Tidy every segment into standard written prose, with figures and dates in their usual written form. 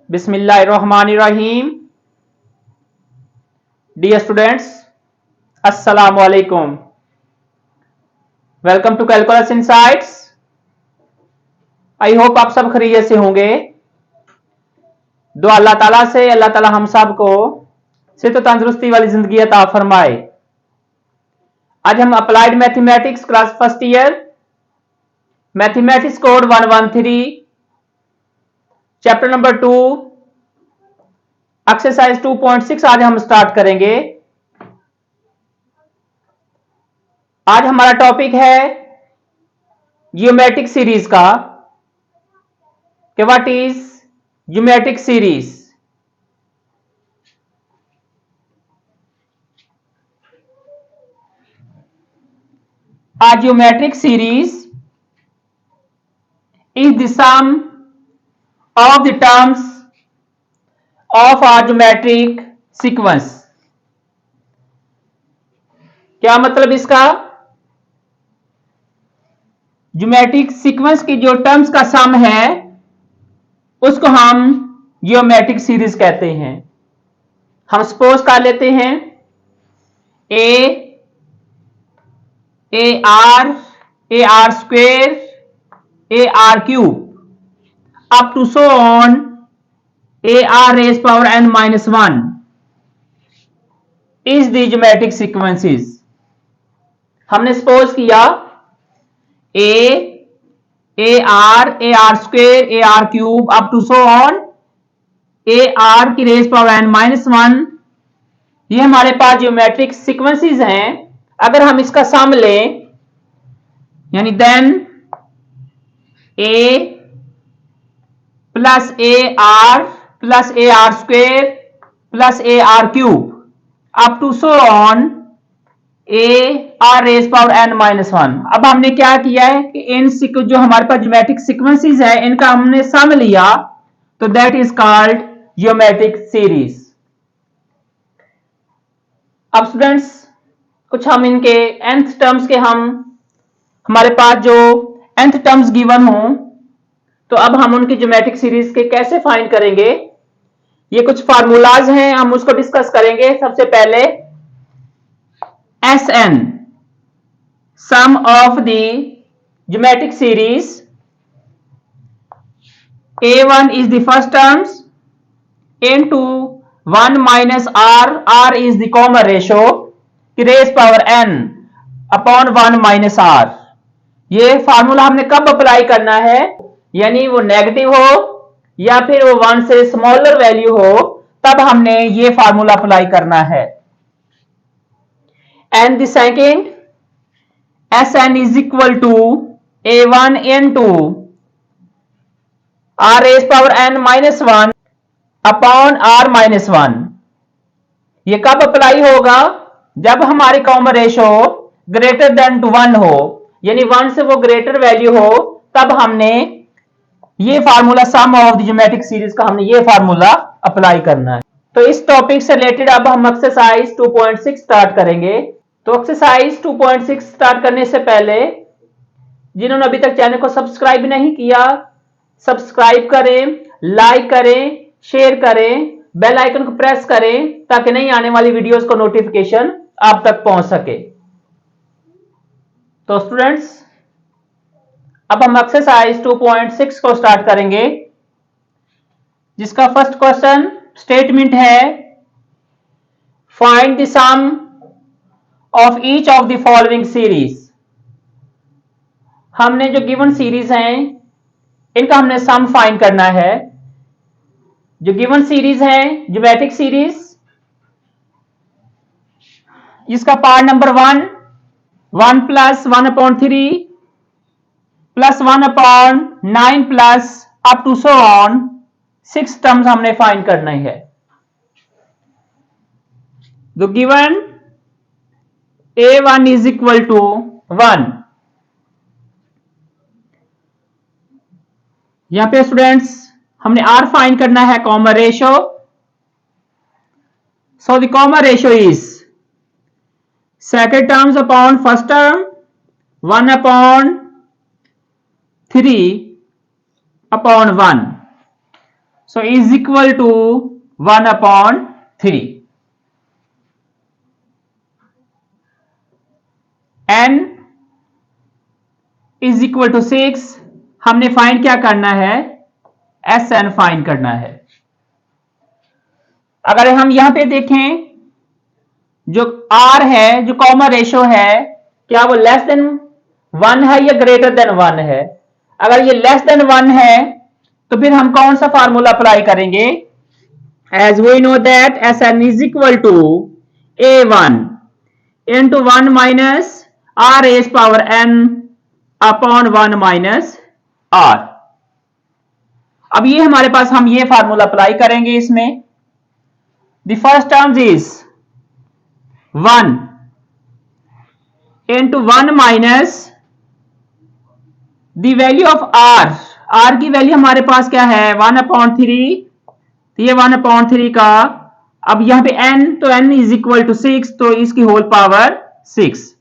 बिस्मिल्लाहिर्रहमानिर्रहीम। Dear students, अस्सलाम वालेकुम। Welcome to calculus insights. I hope आप सब खैरियत से होंगे। दुआ अल्लाह ताला से अल्लाह ताला हम सब को सेहत और तंदुरुस्ती वाली जिंदगी अता फरमाए। आज हम applied mathematics class first year mathematics code 113 chapter number 2 exercise 2.6 आज हम स्टार्ट करेंगे। आज हमारा टॉपिक है ज्योमेट्रिक सीरीज का कि what is geometric series. A geometric series is the sum of the terms of a geometric sequence। क्या मतलब इसका? ज्योमेट्रिक सीक्वेंस की जो टर्म्स का सम है उसको हम ज्योमेट्रिक सीरीज कहते हैं। हम सपोज कर लेते हैं a r square a r cube up to so on a r raise power n minus 1 is the geometric sequences. हमने सपोज किया a r square a r cube up to so on a r की raise power n minus 1, ये हमारे पास geometric sequences हैं। अगर हम इसका sum लें यानी then a plus a r square plus a r cube up to so on a r raise power n minus 1। अब हमने क्या किया है कि इन जो हमारे पास ज्योमेट्रिक सीक्वेंसेस है इनका हमने सम लिया तो that is called geometric series. अब स्टूडेंट्स कुछ हम इनके nth टर्म्स के हमारे पास जो nth टर्म्स गिवन हो तो अब हम उनकी ज्योमेट्रिक सीरीज के कैसे फाइंड करेंगे, ये कुछ फार्मूलाज हैं, हम उसको डिस्कस करेंगे। सबसे पहले Sn sum of the geometric series A1 is the first terms into 1 minus r is the common ratio raised power n upon 1 minus r। ये फार्मूला हमने कब अप्लाई करना है, यानी वो नेगेटिव हो या फिर वो 1 से स्मॉलर वैल्यू हो तब हमने ये फार्मूला अप्लाई करना है। And the second Sn is equal to A1 into r raised power n minus 1 upon r minus 1। ये कब अप्लाई होगा, जब हमारी common ratio greater than to 1 हो, यानी 1 से वो ग्रेटर वैल्यू हो तब हमने ये formula sum of the geometric series का हमने ये फार्मूला अप्लाई करना है। तो इस टॉपिक से रिलेटेड अब हम एक्सरसाइज 2.6 स्टार्ट करेंगे। तो एक्सरसाइज 2.6 स्टार्ट करने से पहले जिन्होंने अभी तक चैनल को सब्सक्राइब नहीं किया, सब्सक्राइब करें, लाइक करें, शेयर करें, बेल आइकन को प्रेस करें ताकि नई आने वाली वीडियोस को नोटिफिकेशन आप तक पहुंच सके। तो स्टूडेंट्स अब हम एक्सरसाइज 2.6 को स्टार्ट करेंगे, जिसका फर्स्ट क्वेश्चन स्टेटमेंट है find the sum of each of the following series. हमने जो गिवन सीरीज हैं इनका हमने सम फाइंड करना है। जो गिवन सीरीज है ज्योमेट्रिक सीरीज, इसका part number 1 plus 1/3 plus 1/9 plus up to so on 6 terms हमने फाइंड करना है। तो given A1 is equal to 1। यहां पे स्टूडेंट्स हमने R फाइंड करना है common ratio. So the common ratio is second terms upon first term 1/3 upon 1। So is equal to 1 upon 3. n is equal to 6. हमने find क्या करना है, S N find करना है। अगर हम यहां पे देखें, जो आर है, जो कॉमन रेशो है, क्या वो लेस देन 1 है या ग्रेटर देन 1 है? अगर ये लेस देन 1 है तो फिर हम कौन सा फार्मूला अप्लाई करेंगे? As we know that S N is equal to a1 into 1 minus r raised power n upon 1 minus r। अब ये हमारे पास, हम ये फार्मूला अप्लाई करेंगे इसमें। The first term is 1 into 1 minus the value of r। r की value हमारे पास क्या है, 1/3। तो ये 1/3 का, अब यहां पे n, तो n इज इक्वल टू 6, तो इसकी whole power 6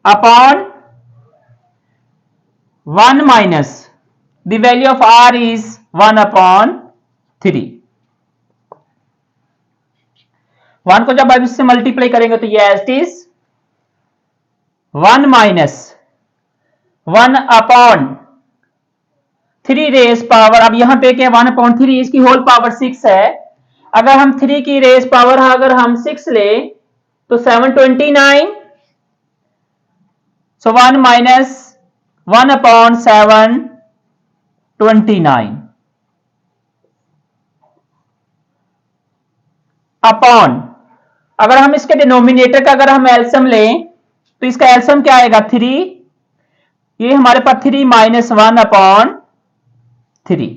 upon 1 minus the value of r is 1/3। 1 को जब आप इससे मल्टीप्लाई करेंगे तो ये as it is 1 minus 1/3 raise power, अब यहां पे क्या 1/3, इसकी होल पावर 6 है। अगर हम 3 की रेज पावर अगर हम 6 ले तो 729। सो 1 माइनस 1/729 अपॉन, अगर हम इसके डिनोमिनेटर का अगर हम एल्सियम लें तो इसका एल्सियम क्या आएगा, 3। ये हमारे पास 3 माइनस 1/3।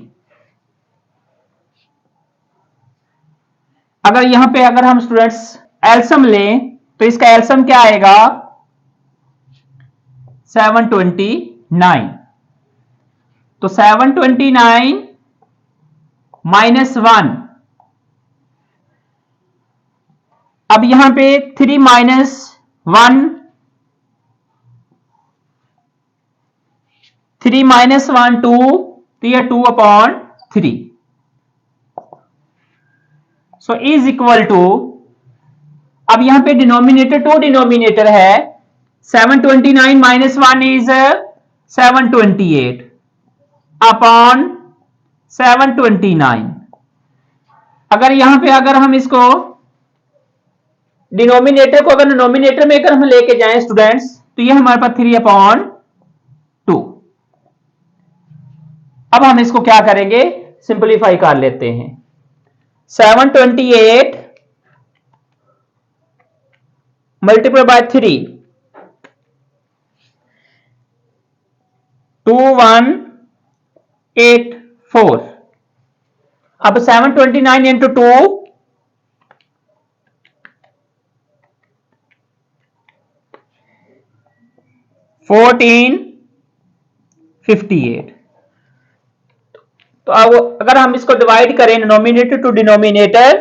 अगर यहां पे अगर हम स्टूडेंट्स एल्सियम लें तो इसका एल्सियम क्या आएगा, 729। तो 729 माइनस 1, अब यहां पे 3 माइनस 1, 3 माइनस 1 2, तो ये 2/3। सो इज इक्वल टू, अब यहां पे डिनोमिनेटर टू डिनोमिनेटर है, 729 माइनस 1 इज 728 अपॉन 729। अगर यहां पे अगर हम इसको डिनोमिनेटर को अगर डिनोमिनेटर में अगर हम लेके जाएं स्टूडेंट्स, तो ये हमारे पास 3/2। अब हम इसको क्या करेंगे, सिंपलीफाई कर लेते हैं। 728 मल्टीप्लाई बाय 3, 2184। अब 729 इंटू 2, 1458। तो अब अगर हम इसको डिवाइड करें denominator to denominator,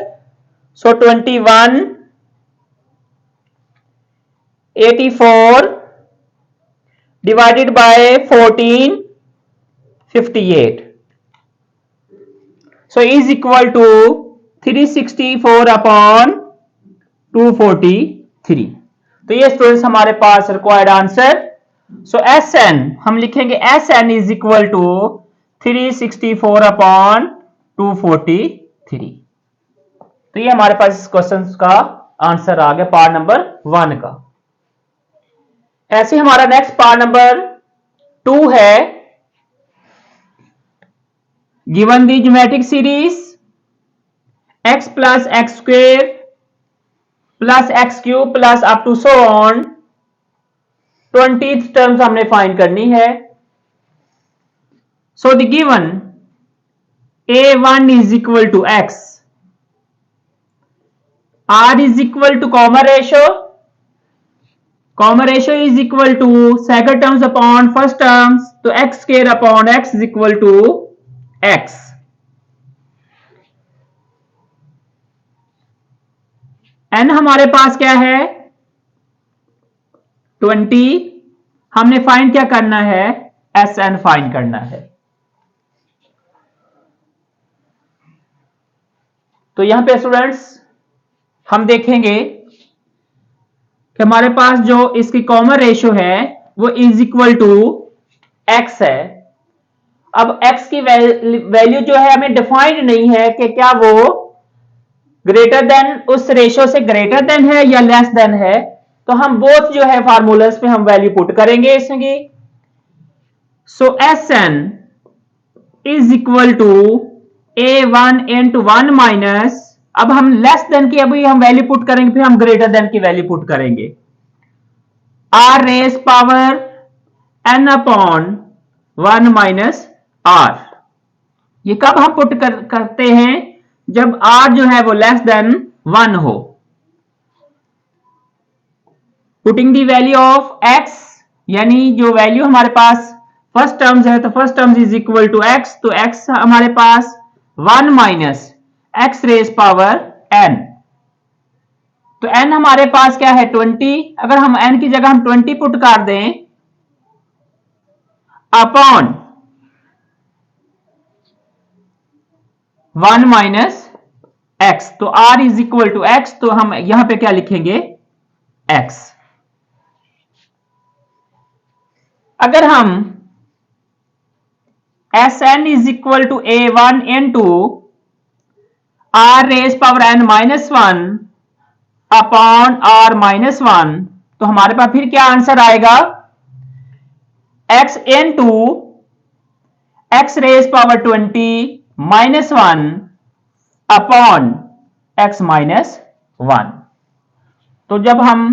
so 2184 divided by 1458, so is equal to 364/243। तो ये स्टूडेंट्स हमारे पास required answer. So S N हम लिखेंगे, S N is equal to 364/243। तो ये हमारे पास इस क्वेश्चन का आंसर आ गया, पार्ट नंबर 1 का। ऐसे हमारा नेक्स्ट पार्ट नंबर 2 है, given the geometric series x plus x square plus x cube plus up to so on 20th terms हमने फाइंड करनी है। So the given a1 is equal to x, r is equal to common ratio is equal to second terms upon first terms, तो x square upon x is equal to x। n हमारे पास क्या है, 20। हमने find क्या करना है, Sn find करना है। तो यहां पे स्टूडेंट्स हम देखेंगे कि हमारे पास जो इसकी कॉमन रेशियो है वो इज इक्वल टू x है। अब x की वैल्यू जो है हमें डिफाइंड नहीं है कि क्या वो ग्रेटर देन उस रेशियो से ग्रेटर देन है या लेस देन है, तो हम बोथ जो है फार्मूलास पे हम वैल्यू पुट करेंगे इसकी। So Sn is equal to a1 into 1 minus, अब हम लेस देन की अभी हम वैल्यू पुट करेंगे, फिर हम ग्रेटर देन की वैल्यू पुट करेंगे, r raise power n upon 1 minus r। ये कब हम पुट करते हैं, जब r जो है वो लेस देन 1 हो। Putting the value of x, यानी जो वैल्यू हमारे पास फर्स्ट टर्म्स है, तो first terms is equal to x, तो x हमारे पास 1 minus x raise power n, तो n हमारे पास क्या है 20। अगर हम n की जगह हम 20 पुट कर दें अपॉन 1 माइनस x, तो r is equal to x, तो हम यहां पे क्या लिखेंगे x। अगर हम Sn is equal to a1 into r raise power n minus 1 upon r minus 1, तो हमारे पास फिर क्या आंसर आएगा, x into x raise power 20 minus 1 upon x minus 1। तो जब हम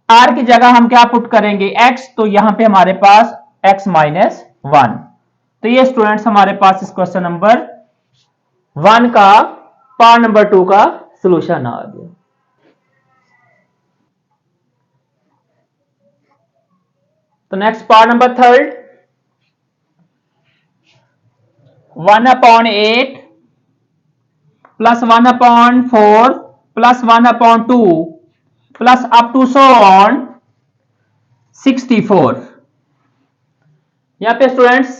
r की जगह हम क्या पुट करेंगे x, तो यहां पे हमारे पास x माइनस 1। तो ये स्टूडेंट्स हमारे पास इस क्वेश्चन नंबर 1 का पार्ट नंबर 2 का सॉल्यूशन आ गया। तो next part number 3, 1 upon 8 plus 1 upon 4 plus 1 upon 2 plus up to so on 64। यहां पे स्टूडेंट्स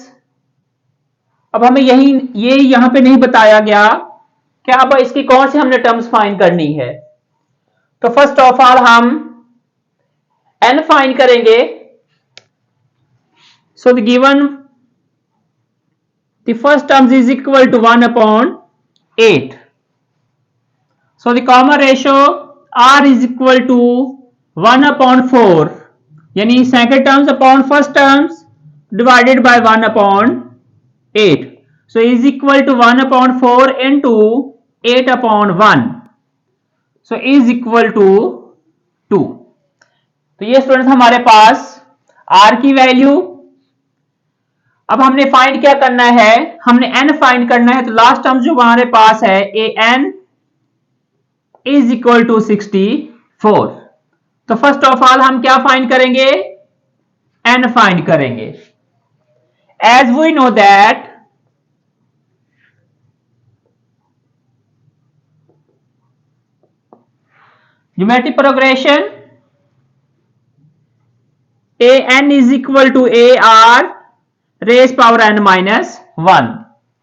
अब हमें ये यहां पे नहीं बताया गया कि अब इसकी कौन सी हमने टर्म्स फाइंड करनी है। तो फर्स्ट ऑफ ऑल हम n फाइंड करेंगे। सो the given the first terms is equal to 1 upon 8. So the common ratio r is equal to 1 upon 4, यानी second terms upon first terms divided by 1 upon 8. So is equal to 1 upon 4 into 8 upon 1. So is equal to 2. तो ये student हमारे पास r की value. अब हमने find क्या करना है, हमने n फाइंड करना है। तो लास्ट टर्म जो हमारे पास है an इज इक्वल टू 64। तो फर्स्ट ऑफ ऑल हम क्या फाइंड करेंगे, n फाइंड करेंगे। As we know that geometric progression an is equal to ar raise power n minus 1।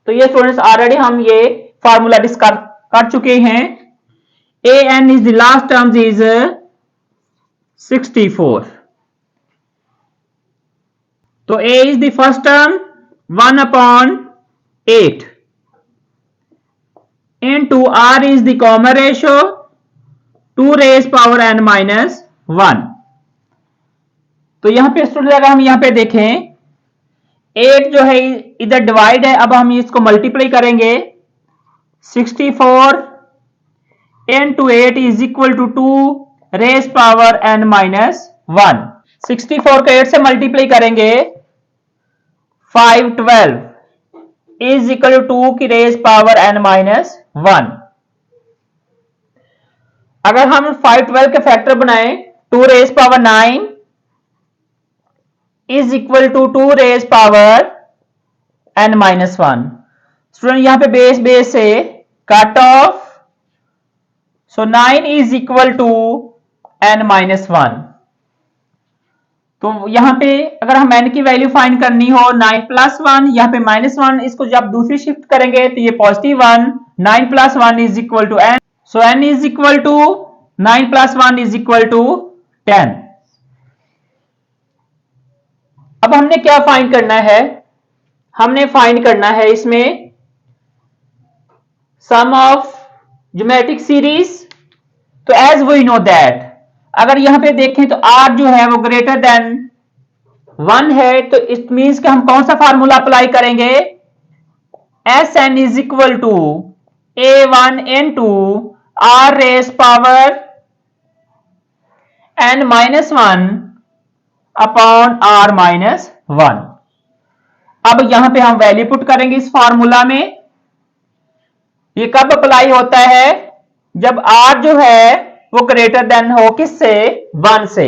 तो ये स्टूडेंट्स ऑलरेडी हम ये फार्मूला डिस्कस कर चुके हैं। an is the last terms is 64। तो a is the first term 1 upon 8 into r is the common ratio 2 raise power n minus 1। तो यहां पे स्टूडेंट अगर हम यहां पे देखें 8 जो है इधर डिवाइड है, अब हम इसको मल्टीप्लाई करेंगे। 64 into 8 is equal to 2 raised power n minus 1। 64 को 8 से मल्टीप्लाई करेंगे 512 is equal to 2 की रेज पावर n minus 1। अगर हम 512 के फैक्टर बनाएं 2 raise power 9 is equal to 2 raise power n minus 1। Student यहां पे बेस बेस से cut off, so 9 is equal to n minus 1। तो यहाँ पे अगर हम n की वैल्यू फाइंड करनी हो 9 प्लस 1, यहाँ पे -1, इसको जब दूसरी शिफ्ट करेंगे तो ये +1, 9 plus 1 is equal to n, so n is equal to 9 plus 1 is equal to 10। अब हमने क्या फाइंड करना है, हमने फाइंड करना है इसमें सम ऑफ ज्योमेट्रिक सीरीज। तो एज वी नो दैट अगर यहां पे देखें तो r जो है वो ग्रेटर देन 1 है, तो इट मींस कि हम कौन सा फार्मूला अप्लाई करेंगे, S N is equal to a1n2 r raise power n minus 1 upon r minus 1। अब यहां पे हम वैल्यू पुट करेंगे इस फार्मूला में। ये कब अप्लाई होता है, जब r जो है वो ग्रेटर देन हो किससे, 1 से।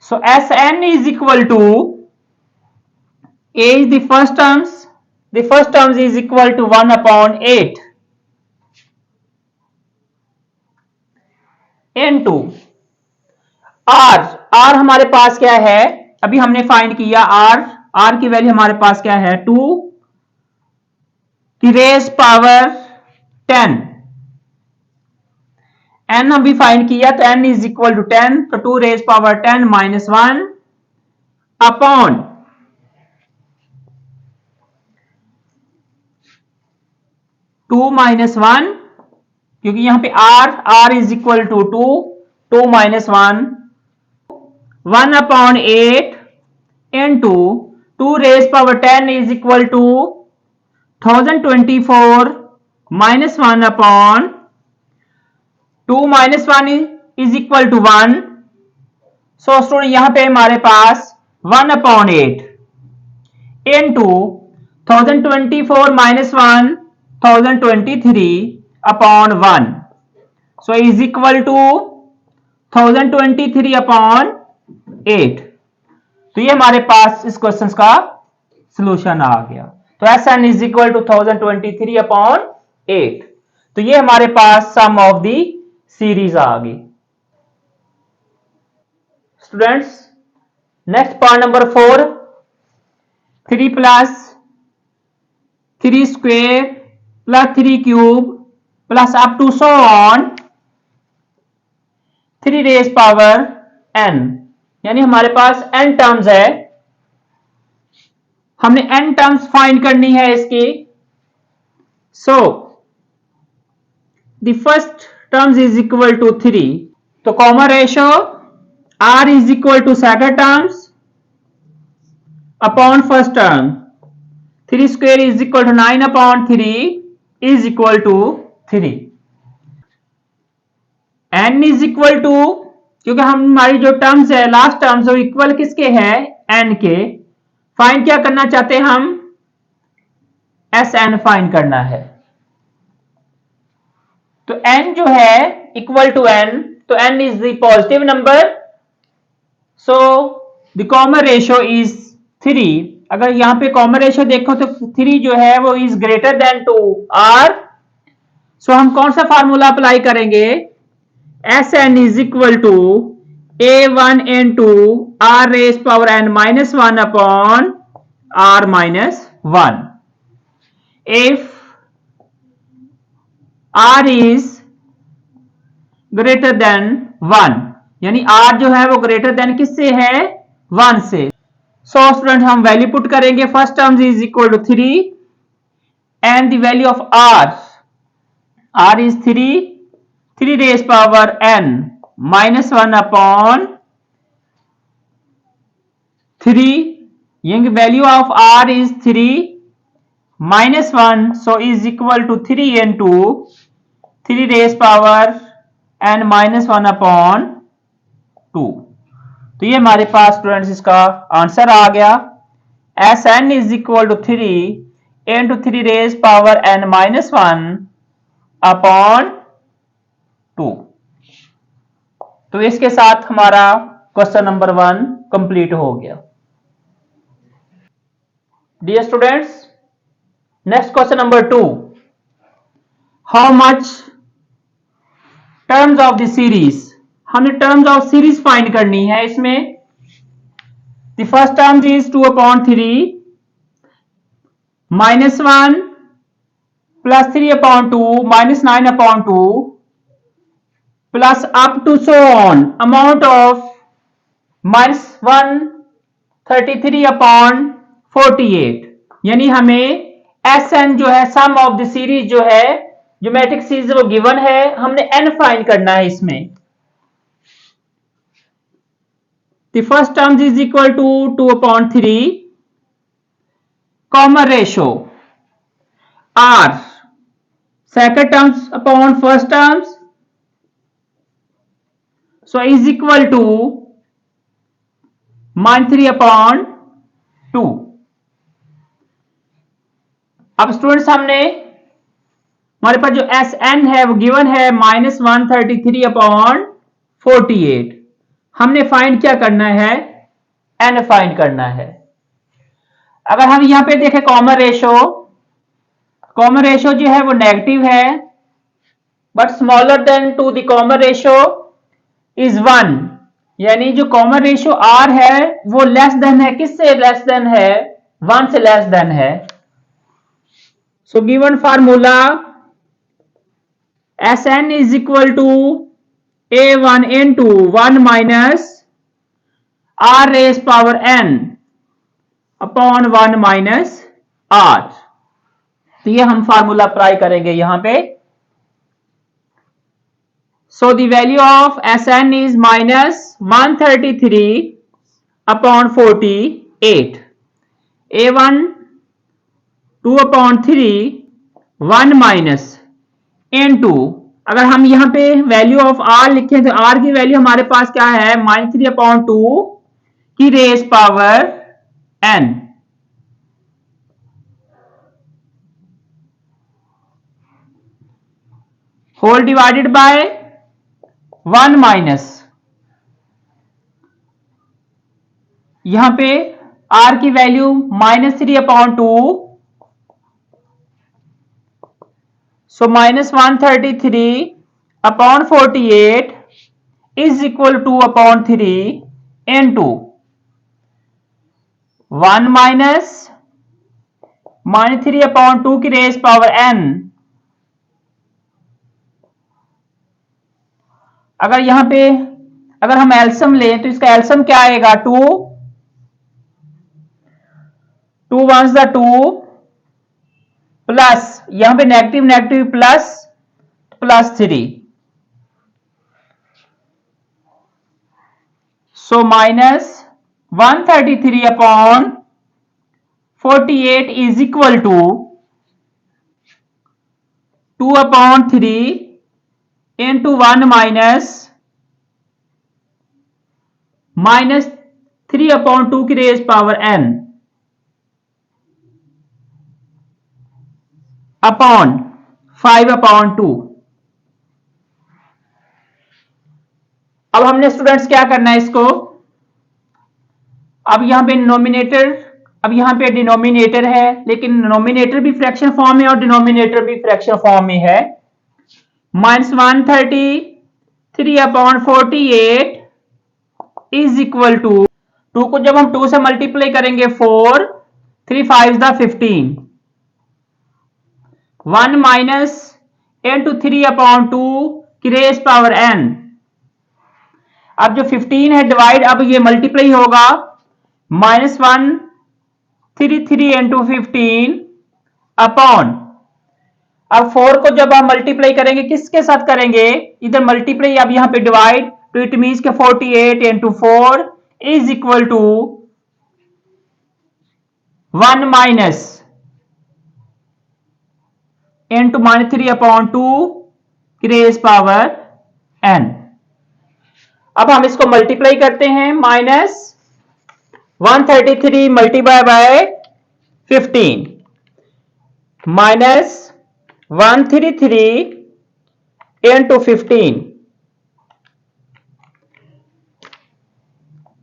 So S N is equal to a is the first terms is equal to 1 upon 8 into r हमारे पास क्या है, अभी हमने फाइंड किया r की वैल्यू हमारे पास क्या है, 2 की रेस पावर 10, n हम भी फाइंड किया तो n इज इक्वल टू 10, तो 2 raise power 10 minus 1 upon 2 minus 1, क्योंकि यहां पे r is equal to 2 minus 1 upon 8 into 2 raise power 10 is equal to 1024 minus 1 upon 2 minus 1 is equal to 1। So student यहां पे हमारे पास 1 upon 8 into 1024 minus 1 1023 upon 1, so is equal to 1023 upon 8। तो ये हमारे पास इस क्वेश्चन का सॉल्यूशन आ गया। तो S N is equal to 1023 upon 8। तो ये हमारे पास सम ऑफ द सीरीज आ गई। Students next part number 4, 3 plus 3 square plus 3 cube plus up to so on 3 raise power n, यानी हमारे पास n टर्म्स है, हमने n टर्म्स फाइंड करनी है इसकी। So the first terms is equal to 3, तो common ratio r is equal to second terms upon first term, 3 square is equal to 9 upon 3 is equal to 3। n is equal to, क्योंकि हम हमारी जो terms है last terms वो equal किसके हैं, n के। फाइंड क्या करना चाहते हैं हम, एस एन फाइंड करना है। तो n जो है इक्वल टू n, तो n is the positive number, so the common ratio is 3। अगर यहां पे कॉमन रेशियो देखो तो 3 जो है वो इज ग्रेटर देन 2r, सो हम कौन सा फार्मूला अप्लाई करेंगे, S N is equal to a1n2 r raise power n minus 1 upon r minus 1। If r is greater than 1, यानी r जो है वो ग्रेटर देन किससे है, 1 से। सो स्टूडेंट हम वैल्यू पुट करेंगे, first term is equal to 3 and the value of r is 3 raise power n minus 1 upon 3, young value of r is 3 minus 1, so is equal to 3 into 3 raise power n minus 1 upon 2। तो ये हमारे पास students इसका answer आ गया, S N is equal to 3 into 3 raise power n minus 1 upon 2। तो इसके साथ हमारा क्वेश्चन नंबर 1 कंप्लीट हो गया। Dear students, next question number 2, how much terms of the series, हमें टर्म्स ऑफ सीरीज फाइंड करनी है। इसमें the first term is 2/3 -1 plus 3/2 minus 9/2 plus up to so on amount of minus 133/48 यानी हमें S N जो है सम of the series जो है ज्योमेट्रिक सीरीज वो गिवन है, हमने एन फाइंड करना है। इसमें the first term is equal to 2/3 common ratio R second terms upon first terms, so is equal to -3/2। अब स्टूडेंट्स हमारे पास जो एस एन है वो गिवन है -133/48। हमने फाइंड क्या करना है, एन फाइंड करना है। अगर हम यहां पे देखें कॉमन रेशो जो है वो नेगेटिव है, but smaller than to the common ratio is 1, यानी जो कॉमन रेशो आर है वो लेस देन है, किससे लेस देन है, 1 से लेस देन है। So given formula S N is equal to a1 into 1 minus r raised power n upon 1 minus r। तो ये हम फार्मूला अप्लाई करेंगे यहां पे। So the value of S N is -133/48। a1 2/3 1 minus n2, अगर हम यहां पे वैल्यू ऑफ आर लिखें तो आर की वैल्यू हमारे पास क्या है, -3/2 की raise power n, whole divided by 1 minus, यहां पे r की value -3/2, so -133/48 is equal to 3 into 1 minus -3/2 की रेज पावर n। अगर यहां पे अगर हम एल्सियम लें तो इसका एल्सियम क्या आएगा, 2 1s 2 प्लस यहां पे negative negative plus 3, so -133/48 is equal to 2/3 into 1 minus -3/2 की रेज पावर n अपॉन 5/2। अब हमने स्टूडेंट्स क्या करना है इसको, अब यहां पे डिनोमिनेटर है, लेकिन नोमिनेटर भी फ्रैक्शन फॉर्म में और डिनोमिनेटर भी फ्रैक्शन फॉर्म में है। -133/48 इज इक्वल टू 2 को जब हम 2 से मल्टीप्लाई करेंगे 4, 3 5 15, 1 माइनस n2 3/2 की रेज पावर n। अब जो 15 है डिवाइड, अब ये मल्टीप्लाई होगा, -133 into 15 अपॉन, अब 4 को जब हम मल्टीप्लाई करेंगे किसके साथ करेंगे, इधर मल्टीप्लाई, अब यहां पे डिवाइड, तो इट मीन्स के 48 into 4 is equal to 1 minus into -3/2 की रेज पावर n। अब हम इसको मल्टीप्लाई करते हैं, -133 multiply by 15 -133 into 15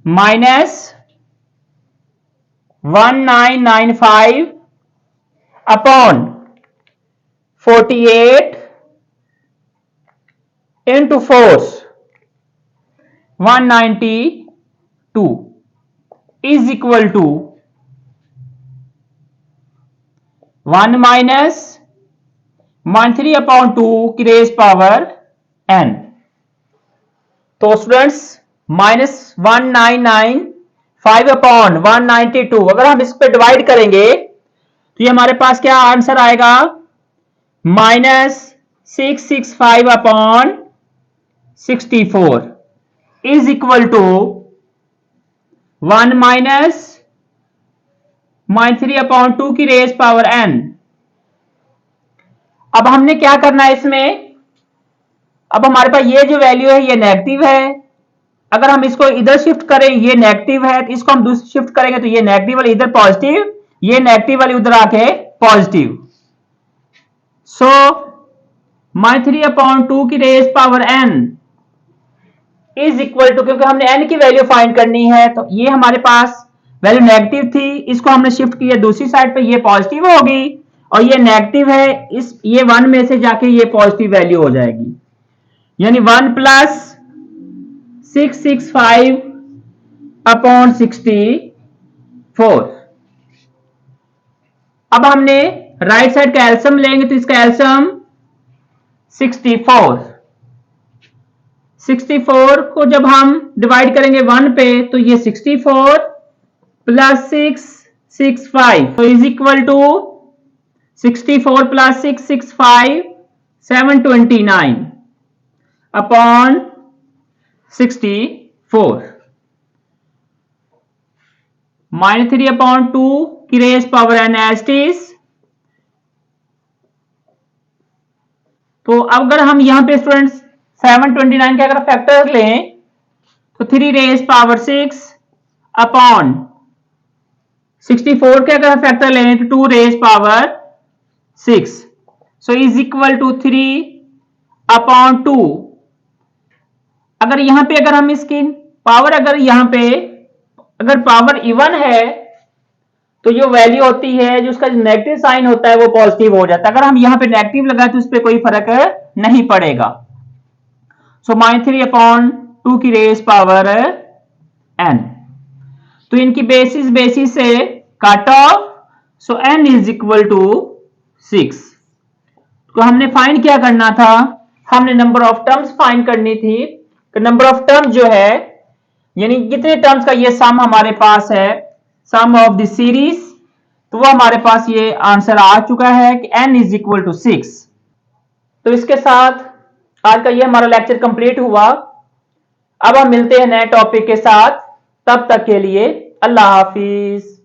-1995 upon 48 into 4, 192 is equal to 1 minus 3/2 की रेज पावर n। तो स्टूडेंट्स -1995/192 अगर हम इस पे डिवाइड करेंगे तो ये हमारे पास क्या आंसर आएगा, -665/64 इज इक्वल टू 1 माइनस 3/2 की रेज पावर n। अब हमने क्या करना है इसमें, अब हमारे पास ये जो वैल्यू है ये नेगेटिव है, अगर हम इसको इधर शिफ्ट करें ये नेगेटिव है, तो इसको हम दूसरी शिफ्ट करेंगे तो ये नेगेटिव वाली इधर पॉजिटिव, ये नेगेटिव वाली उधर आके पॉजिटिव। सो -3/2 की raise power n is equal to, क्योंकि हमने n की वैल्यू फाइंड करनी है तो ये हमारे पास वैल्यू नेगेटिव थी, इसको हमने शिफ्ट किया दूसरी साइड पे, ये पॉजिटिव होगी और ये नेगेटिव है, इस ये 1 में से जाके ये पॉजिटिव वैल्यू हो जाएगी, यानी 1 प्लस 665/64। अब हमने राइट साइड का एलसीएम लेंगे तो इसका एलसीएम 64 को जब हम डिवाइड करेंगे 1 पे तो ये 64 प्लस 665 तो is equal to 64 plus 665 729 upon 64 -3/2 की raise power n as it is. तो अगर हम यहां पे स्टूडेंट्स 729 के अगर फैक्टर लें तो 3 रेज पावर 6 अपॉन 64 के अगर फैक्टर लें तो 2 raise power 6 so is equal to 3/2। अगर यहां पे अगर हम इसकी पावर अगर यहां पे अगर पावर इवन है तो जो वैल्यू होती है जो उसका नेगेटिव साइन होता है वो पॉजिटिव हो जाता है, अगर हम यहां पे नेगेटिव लगाए तो उस पर कोई फर्क नहीं पड़ेगा। सो -3/2 की रेज पावर n, तो इनकी बेसिस से काट off, so n is equal to 6। तो हमने फाइंड क्या करना था, हमने नंबर ऑफ टर्म्स फाइंड करनी थी। तो नंबर ऑफ टर्म्स जो है यानी कितने टर्म्स का ये सम हमारे पास है, सम ऑफ द सीरीज, तो वो हमारे पास ये आंसर आ चुका है कि n इज इक्वल टू 6। तो इसके साथ आज का ये हमारा लेक्चर कंप्लीट हुआ। अब हम मिलते हैं नए टॉपिक के साथ, तब तक के लिए अल्लाह हाफिज।